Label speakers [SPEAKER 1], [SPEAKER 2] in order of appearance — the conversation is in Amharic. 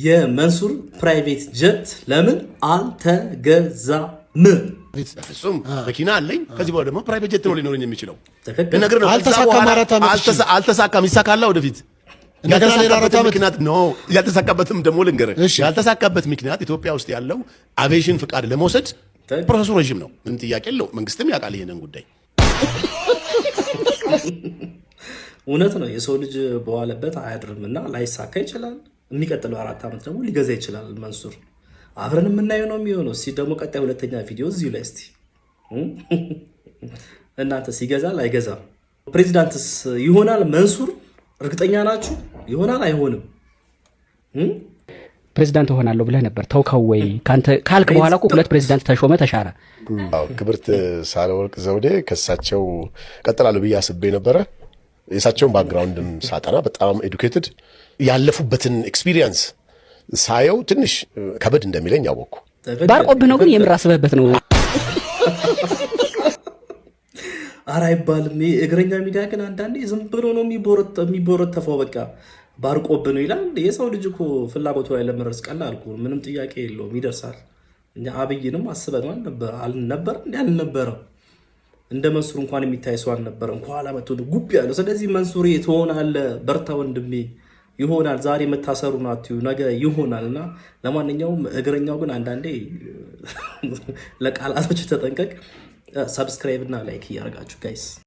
[SPEAKER 1] የመንሱር ፕራይቬት ጀት ለምን አልተገዛም?
[SPEAKER 2] ፍጹም መኪና አለኝ። ከዚህ በኋላ ደግሞ ፕራይቬት ጀት ነው ሊኖረኝ የሚችለው።
[SPEAKER 1] ነገር ነው።
[SPEAKER 2] አልተሳካም፣ ይሳካል ወደፊት። ምክንያት ነው ያልተሳካበትም ደግሞ ልንገርህ። ያልተሳካበት ምክንያት ኢትዮጵያ ውስጥ ያለው አቪዬሽን ፍቃድ ለመውሰድ ፕሮሰሱ ረዥም ነው። ምንም ጥያቄ የለው። መንግስትም ያውቃል ይሄንን ጉዳይ።
[SPEAKER 1] እውነት ነው። የሰው ልጅ በዋለበት አያድርምና ላይሳካ ይችላል። የሚቀጥለው 4 ዓመት ደግሞ ሊገዛ ይችላል መንሱር። አብረን የምናየው ነው የሚሆነው። እስቲ ደግሞ ቀጣይ ሁለተኛ ቪዲዮ እዚሁ ላይ እስቲ እናንተስ ይገዛል አይገዛም? ፕሬዚዳንትስ ይሆናል መንሱር? እርግጠኛ ናችሁ? ይሆናል አይሆንም?
[SPEAKER 3] ፕሬዚዳንት እሆናለሁ ብለህ ነበር ተውከው ወይ? ካንተ ካልክ በኋላ እኮ 2 ፕሬዚዳንት ተሾመ ተሻረ።
[SPEAKER 4] ክብርት ሳህለወርቅ ዘውዴ ከሳቸው ቀጥላለሁ ብዬ አስቤ ነበረ። የሳቸውን ባክግራውንድም ሳጠና በጣም ኤዱኬትድ ያለፉበትን ኤክስፒሪየንስ ሳየው ትንሽ ከበድ እንደሚለኝ አወቅኩ።
[SPEAKER 3] ባርቆብህ ነው ግን የምር አስበህበት ነው?
[SPEAKER 1] ኧረ አይባልም። እግረኛ ሚዲያ ግን አንዳንዴ ዝም ብሎ ነው የሚቦረተፈው። በቃ ባርቆብህ ነው ይላል። የሰው ልጅ እኮ ፍላጎቱ ላይ ለመድረስ ቀላል እኮ ምንም ጥያቄ የለውም፣ ይደርሳል። እኛ አብይንም አስበነው አልነበር እንዲ አልነበረም። እንደ መንሱር እንኳን የሚታይ ሰው አልነበረ። እንኳን መጥቶ ጉብ ያለው። ስለዚህ መንሱር ትሆናለህ፣ በርታ ወንድሜ፣ ይሆናል። ዛሬ መታሰሩን አትዩ፣ ነገ ይሆናል። እና ለማንኛውም እግረኛው ግን አንዳንዴ ለቃላቶች ተጠንቀቅ። ሰብስክራይብ እና ላይክ እያደረጋችሁ ጋይስ